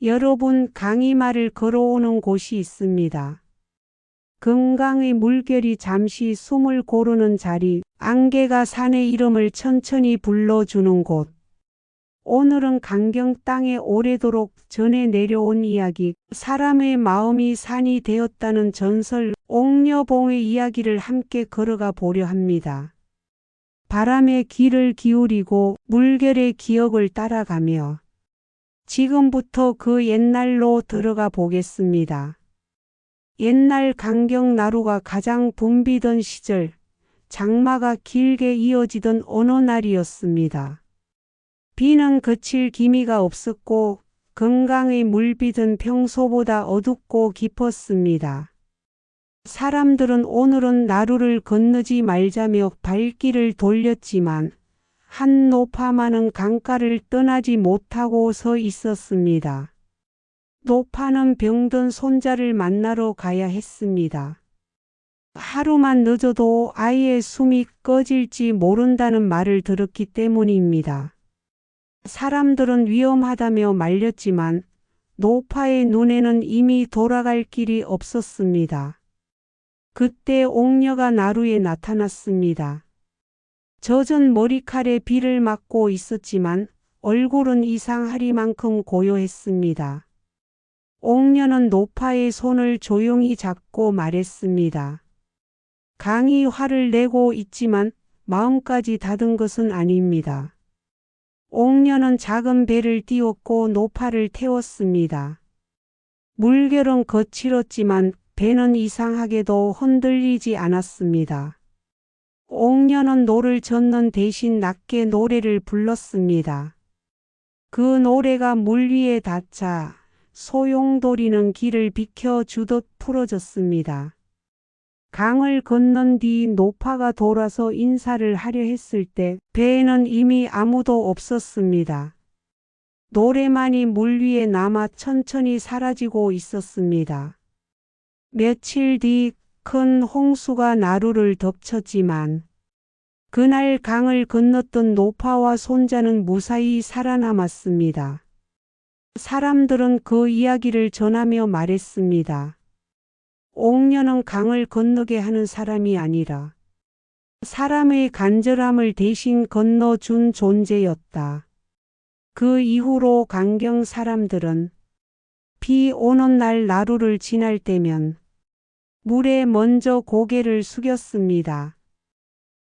여러분, 강이마를 걸어오는 곳이 있습니다. 금강의 물결이 잠시 숨을 고르는 자리, 안개가 산의 이름을 천천히 불러주는 곳. 오늘은 강경 땅에 오래도록 전해 내려온 이야기, 사람의 마음이 산이 되었다는 전설, 옥녀봉의 이야기를 함께 걸어가 보려 합니다. 바람에 귀를 기울이고 물결의 기억을 따라가며 지금부터 그 옛날로 들어가 보겠습니다. 옛날 강경나루가 가장 붐비던 시절, 장마가 길게 이어지던 어느 날이었습니다. 비는 그칠 기미가 없었고 금강의 물빛은 평소보다 어둡고 깊었습니다. 사람들은 오늘은 나루를 건너지 말자며 발길을 돌렸지만 한 노파만은 강가를 떠나지 못하고 서 있었습니다. 노파는 병든 손자를 만나러 가야 했습니다. 하루만 늦어도 아이의 숨이 꺼질지 모른다는 말을 들었기 때문입니다. 사람들은 위험하다며 말렸지만 노파의 눈에는 이미 돌아갈 길이 없었습니다. 그때 옥녀가 나루에 나타났습니다. 젖은 머리칼에 비를 맞고 있었지만 얼굴은 이상하리만큼 고요했습니다. 옥녀는 노파의 손을 조용히 잡고 말했습니다. 강이 화를 내고 있지만 마음까지 닫은 것은 아닙니다. 옥녀는 작은 배를 띄웠고 노파를 태웠습니다. 물결은 거칠었지만 배는 이상하게도 흔들리지 않았습니다. 옥녀는 노를 젓는 대신 낮게 노래를 불렀습니다. 그 노래가 물 위에 닿자 소용돌이는 길을 비켜주듯 풀어졌습니다. 강을 건넌 뒤 노파가 돌아서 인사를 하려 했을 때 배에는 이미 아무도 없었습니다. 노래만이 물 위에 남아 천천히 사라지고 있었습니다. 며칠 뒤 큰 홍수가 나루를 덮쳤지만 그날 강을 건넜던 노파와 손자는 무사히 살아남았습니다. 사람들은 그 이야기를 전하며 말했습니다. 옥녀는 강을 건너게 하는 사람이 아니라 사람의 간절함을 대신 건너준 존재였다. 그 이후로 강경 사람들은 비 오는 날 나루를 지날 때면 물에 먼저 고개를 숙였습니다.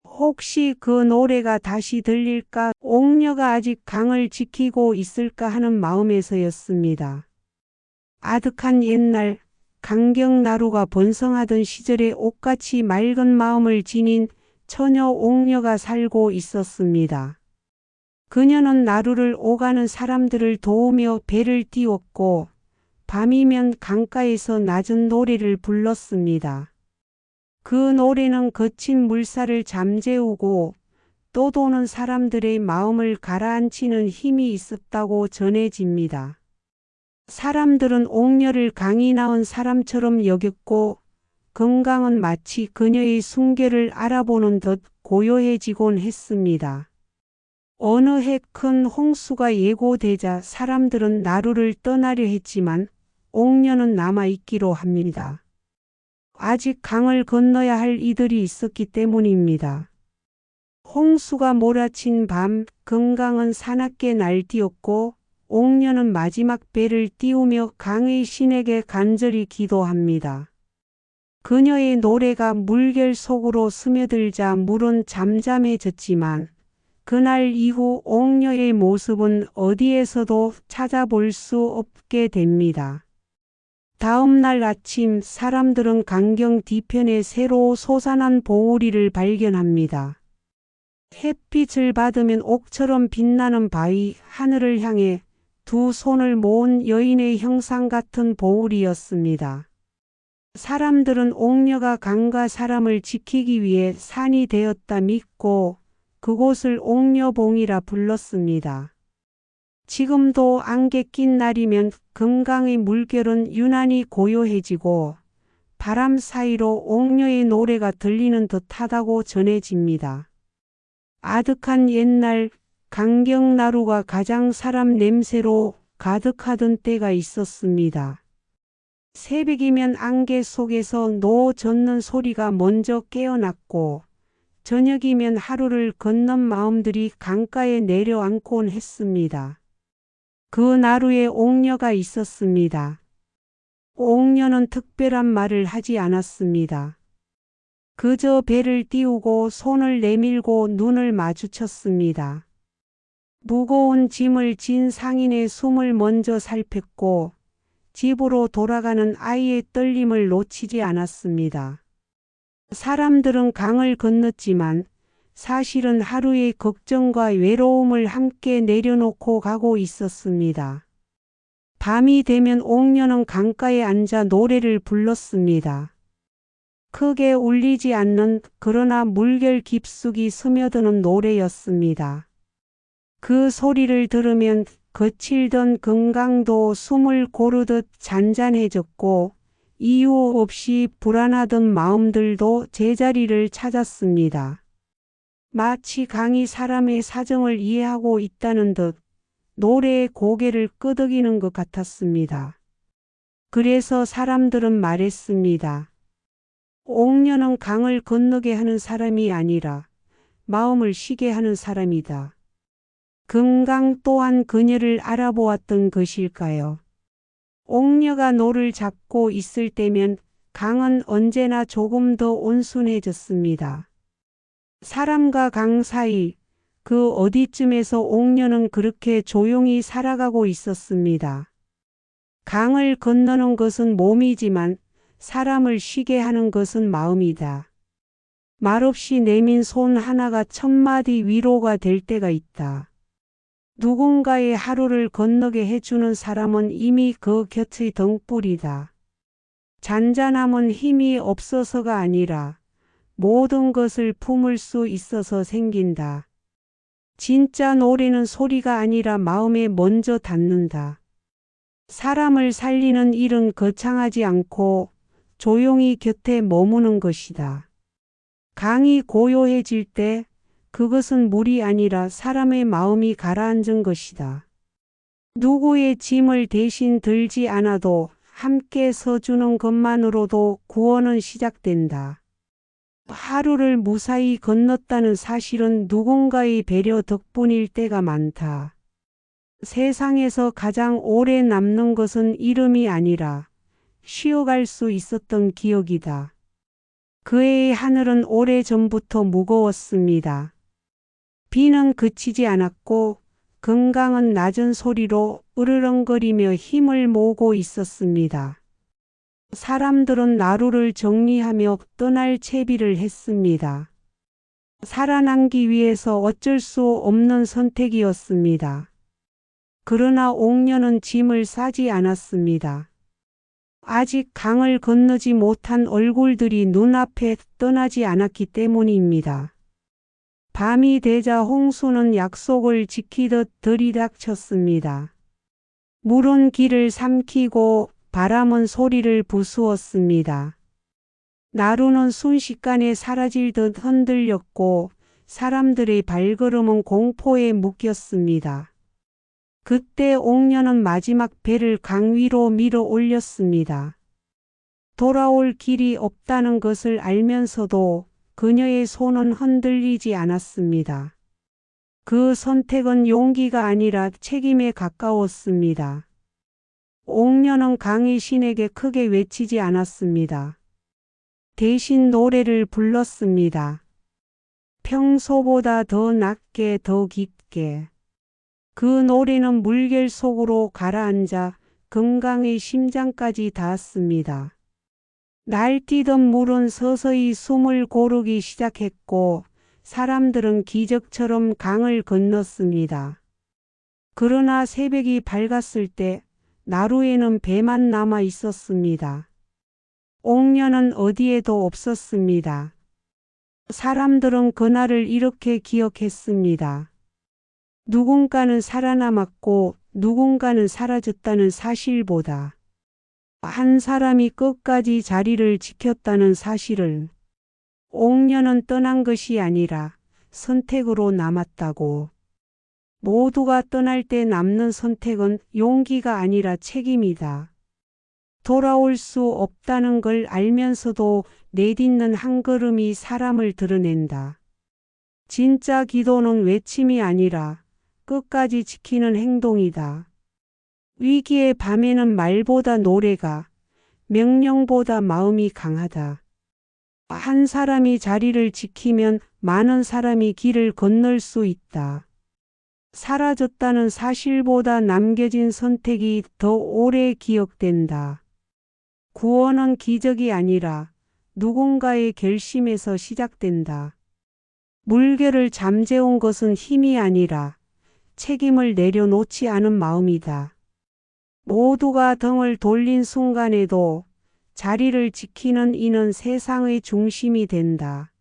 혹시 그 노래가 다시 들릴까, 옥녀가 아직 강을 지키고 있을까 하는 마음에서였습니다. 아득한 옛날, 강경나루가 번성하던 시절에 옥같이 맑은 마음을 지닌 처녀 옥녀가 살고 있었습니다. 그녀는 나루를 오가는 사람들을 도우며 배를 띄웠고 밤이면 강가에서 낮은 노래를 불렀습니다. 그 노래는 거친 물살을 잠재우고 떠도는 사람들의 마음을 가라앉히는 힘이 있었다고 전해집니다. 사람들은 옥녀를 강이 낳은 사람처럼 여겼고 금강은 마치 그녀의 순결을 알아보는 듯 고요해지곤 했습니다. 어느 해 큰 홍수가 예고되자 사람들은 나루를 떠나려 했지만 옥녀는 남아있기로 합니다. 아직 강을 건너야 할 이들이 있었기 때문입니다. 홍수가 몰아친 밤, 금강은 사납게 날뛰었고 옥녀는 마지막 배를 띄우며 강의 신에게 간절히 기도합니다. 그녀의 노래가 물결 속으로 스며들자 물은 잠잠해졌지만 그날 이후 옥녀의 모습은 어디에서도 찾아볼 수 없게 됩니다. 다음 날 아침 사람들은 강경 뒤편에 새로 솟아난 봉우리를 발견합니다. 햇빛을 받으면 옥처럼 빛나는 바위, 하늘을 향해 두 손을 모은 여인의 형상 같은 봉우리였습니다. 사람들은 옥녀가 강과 사람을 지키기 위해 산이 되었다 믿고 그곳을 옥녀봉이라 불렀습니다. 지금도 안개 낀 날이면 금강의 물결은 유난히 고요해지고 바람 사이로 옥녀의 노래가 들리는 듯하다고 전해집니다. 아득한 옛날 강경나루가 가장 사람 냄새로 가득하던 때가 있었습니다. 새벽이면 안개 속에서 노 젓는 소리가 먼저 깨어났고 저녁이면 하루를 건넌 마음들이 강가에 내려앉곤 했습니다. 그 나루에 옥녀가 있었습니다. 옥녀는 특별한 말을 하지 않았습니다. 그저 배를 띄우고 손을 내밀고 눈을 마주쳤습니다. 무거운 짐을 진 상인의 숨을 먼저 살폈고 집으로 돌아가는 아이의 떨림을 놓치지 않았습니다. 사람들은 강을 건넜지만 사실은 하루의 걱정과 외로움을 함께 내려놓고 가고 있었습니다. 밤이 되면 옥녀는 강가에 앉아 노래를 불렀습니다. 크게 울리지 않는 그러나 물결 깊숙이 스며드는 노래였습니다. 그 소리를 들으면 거칠던 건강도 숨을 고르듯 잔잔해졌고 이유 없이 불안하던 마음들도 제자리를 찾았습니다. 마치 강이 사람의 사정을 이해하고 있다는 듯 노래의 고개를 끄덕이는 것 같았습니다. 그래서 사람들은 말했습니다. 옥녀는 강을 건너게 하는 사람이 아니라 마음을 쉬게 하는 사람이다. 금강 또한 그녀를 알아보았던 것일까요? 옥녀가 노를 잡고 있을 때면 강은 언제나 조금 더 온순해졌습니다. 사람과 강 사이 그 어디쯤에서 옥녀는 그렇게 조용히 살아가고 있었습니다. 강을 건너는 것은 몸이지만 사람을 쉬게 하는 것은 마음이다. 말없이 내민 손 하나가 천마디 위로가 될 때가 있다. 누군가의 하루를 건너게 해주는 사람은 이미 그 곁의 등불이다. 잔잔함은 힘이 없어서가 아니라 모든 것을 품을 수 있어서 생긴다. 진짜 노래는 소리가 아니라 마음에 먼저 닿는다. 사람을 살리는 일은 거창하지 않고 조용히 곁에 머무는 것이다. 강이 고요해질 때 그것은 물이 아니라 사람의 마음이 가라앉은 것이다. 누구의 짐을 대신 들지 않아도 함께 서주는 것만으로도 구원은 시작된다. 하루를 무사히 건넜다는 사실은 누군가의 배려 덕분일 때가 많다. 세상에서 가장 오래 남는 것은 이름이 아니라 쉬어갈 수 있었던 기억이다. 그의 하늘은 오래전부터 무거웠습니다. 비는 그치지 않았고 금강은 낮은 소리로 으르렁거리며 힘을 모으고 있었습니다. 사람들은 나루를 정리하며 떠날 채비를 했습니다. 살아남기 위해서 어쩔 수 없는 선택이었습니다. 그러나 옥녀는 짐을 싸지 않았습니다. 아직 강을 건너지 못한 얼굴들이 눈앞에 떠나지 않았기 때문입니다. 밤이 되자 홍수는 약속을 지키듯 들이닥쳤습니다. 물은 길을 삼키고 바람은 소리를 부수었습니다. 나루는 순식간에 사라질 듯 흔들렸고 사람들의 발걸음은 공포에 묶였습니다. 그때 옥녀는 마지막 배를 강 위로 밀어 올렸습니다. 돌아올 길이 없다는 것을 알면서도 그녀의 손은 흔들리지 않았습니다. 그 선택은 용기가 아니라 책임에 가까웠습니다. 옥녀는 강의 신에게 크게 외치지 않았습니다. 대신 노래를 불렀습니다. 평소보다 더 낮게 더 깊게. 그 노래는 물결 속으로 가라앉아 금강의 심장까지 닿았습니다. 날뛰던 물은 서서히 숨을 고르기 시작했고 사람들은 기적처럼 강을 건넜습니다. 그러나 새벽이 밝았을 때 나루에는 배만 남아 있었습니다. 옥녀는 어디에도 없었습니다. 사람들은 그날을 이렇게 기억했습니다. 누군가는 살아남았고 누군가는 사라졌다는 사실보다 한 사람이 끝까지 자리를 지켰다는 사실을. 옥녀는 떠난 것이 아니라 선택으로 남았다고. 모두가 떠날 때 남는 선택은 용기가 아니라 책임이다. 돌아올 수 없다는 걸 알면서도 내딛는 한 걸음이 사람을 드러낸다. 진짜 기도는 외침이 아니라 끝까지 지키는 행동이다. 위기의 밤에는 말보다 노래가, 명령보다 마음이 강하다. 한 사람이 자리를 지키면 많은 사람이 길을 건널 수 있다. 사라졌다는 사실보다 남겨진 선택이 더 오래 기억된다. 구원은 기적이 아니라 누군가의 결심에서 시작된다. 물결을 잠재운 것은 힘이 아니라 책임을 내려놓지 않은 마음이다. 모두가 등을 돌린 순간에도 자리를 지키는 이는 세상의 중심이 된다.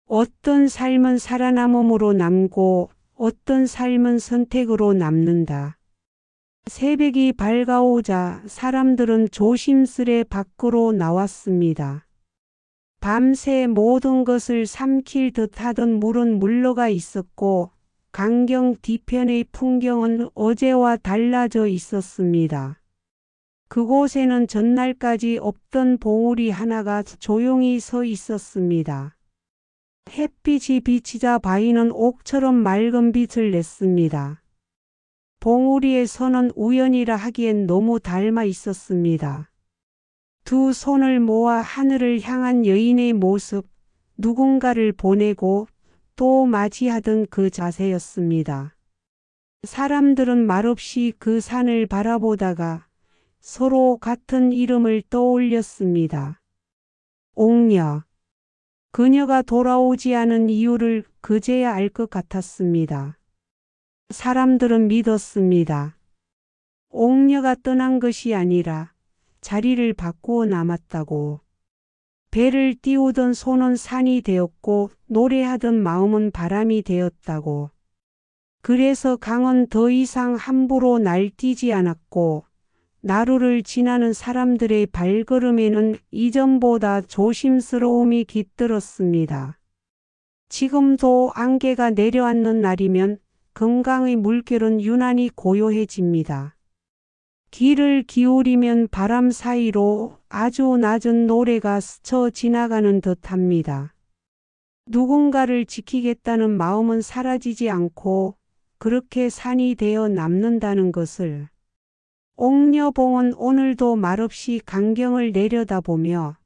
어떤 삶은 살아남음으로 남고 어떤 삶은 선택으로 남는다. 새벽이 밝아오자 사람들은 조심스레 밖으로 나왔습니다. 밤새 모든 것을 삼킬 듯하던 물은 물러가 있었고 강경 뒤편의 풍경은 어제와 달라져 있었습니다. 그곳에는 전날까지 없던 봉우리 하나가 조용히 서 있었습니다. 햇빛이 비치자 바위는 옥처럼 맑은 빛을 냈습니다. 봉우리의 선은 우연이라 하기엔 너무 닮아 있었습니다. 두 손을 모아 하늘을 향한 여인의 모습, 누군가를 보내고 또 맞이하던 그 자세였습니다. 사람들은 말없이 그 산을 바라보다가 서로 같은 이름을 떠올렸습니다. 옥녀. 그녀가 돌아오지 않은 이유를 그제야 알 것 같았습니다. 사람들은 믿었습니다. 옥녀가 떠난 것이 아니라 자리를 바꾸어 남았다고. 배를 띄우던 손은 산이 되었고 노래하던 마음은 바람이 되었다고. 그래서 강은 더 이상 함부로 날뛰지 않았고 나루를 지나는 사람들의 발걸음에는 이전보다 조심스러움이 깃들었습니다. 지금도 안개가 내려앉는 날이면 금강의 물결은 유난히 고요해집니다. 귀를 기울이면 바람 사이로 아주 낮은 노래가 스쳐 지나가는 듯합니다. 누군가를 지키겠다는 마음은 사라지지 않고 그렇게 산이 되어 남는다는 것을. 옥녀봉은 오늘도 말없이 강경을 내려다보며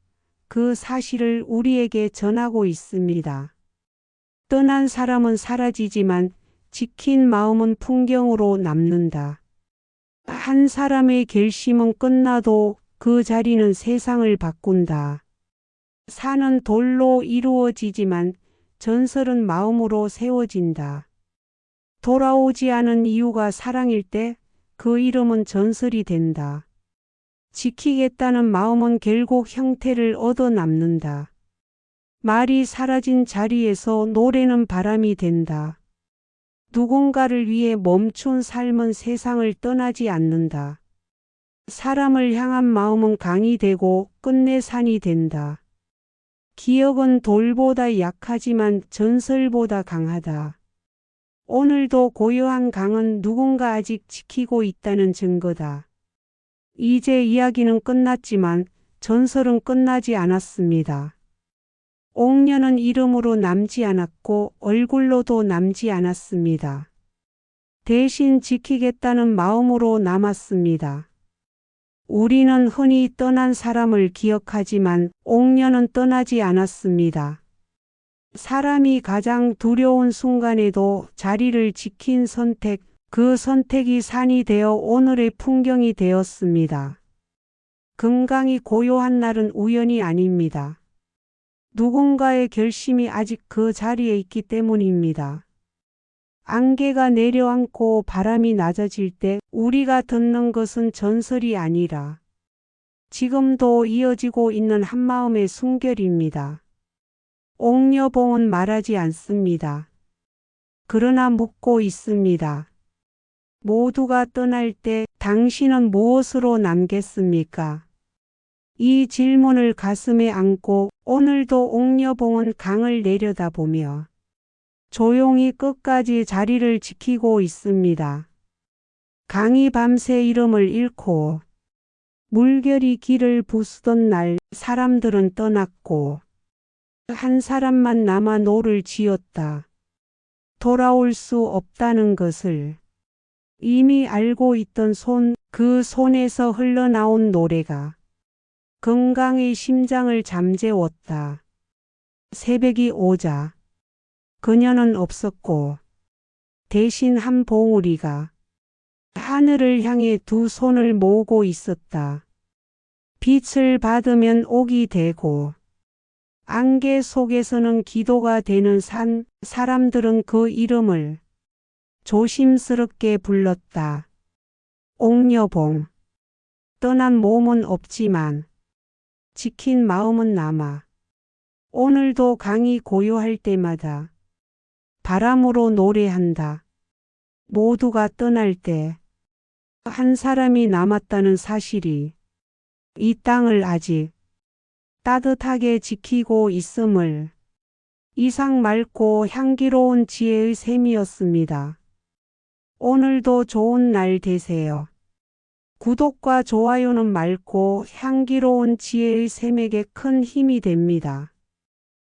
그 사실을 우리에게 전하고 있습니다. 떠난 사람은 사라지지만 지킨 마음은 풍경으로 남는다. 한 사람의 결심은 끝나도 그 자리는 세상을 바꾼다. 산은 돌로 이루어지지만 전설은 마음으로 세워진다. 돌아오지 않은 이유가 사랑일 때 그 이름은 전설이 된다. 지키겠다는 마음은 결국 형태를 얻어 남는다. 말이 사라진 자리에서 노래는 바람이 된다. 누군가를 위해 멈춘 삶은 세상을 떠나지 않는다. 사람을 향한 마음은 강이 되고 끝내 산이 된다. 기억은 돌보다 약하지만 전설보다 강하다. 오늘도 고요한 강은 누군가 아직 지키고 있다는 증거다. 이제 이야기는 끝났지만 전설은 끝나지 않았습니다. 옥녀는 이름으로 남지 않았고 얼굴로도 남지 않았습니다. 대신 지키겠다는 마음으로 남았습니다. 우리는 흔히 떠난 사람을 기억하지만 옥녀는 떠나지 않았습니다. 사람이 가장 두려운 순간에도 자리를 지킨 선택, 그 선택이 산이 되어 오늘의 풍경이 되었습니다. 금강이 고요한 날은 우연이 아닙니다. 누군가의 결심이 아직 그 자리에 있기 때문입니다. 안개가 내려앉고 바람이 낮아질 때 우리가 듣는 것은 전설이 아니라 지금도 이어지고 있는 한마음의 순결입니다. 옥녀봉은 말하지 않습니다. 그러나 묻고 있습니다. 모두가 떠날 때 당신은 무엇으로 남겠습니까? 이 질문을 가슴에 안고 오늘도 옥녀봉은 강을 내려다보며 조용히 끝까지 자리를 지키고 있습니다. 강이 밤새 이름을 잃고 물결이 길을 부수던 날 사람들은 떠났고 한 사람만 남아 노를 지었다. 돌아올 수 없다는 것을 이미 알고 있던 그 손에서 흘러나온 노래가 건강의 심장을 잠재웠다. 새벽이 오자 그녀는 없었고 대신 한 봉우리가 하늘을 향해 두 손을 모으고 있었다. 빛을 받으면 옥이 되고 안개 속에서는 기도가 되는 사람들은 그 이름을 조심스럽게 불렀다. 옥녀봉. 떠난 몸은 없지만 지킨 마음은 남아. 오늘도 강이 고요할 때마다 바람으로 노래한다. 모두가 떠날 때 한 사람이 남았다는 사실이 이 땅을 아직 따뜻하게 지키고 있음을 이상 맑고 향기로운 지혜의 샘이었습니다. 오늘도 좋은 날 되세요. 구독과 좋아요는 맑고 향기로운 지혜의 샘에게 큰 힘이 됩니다.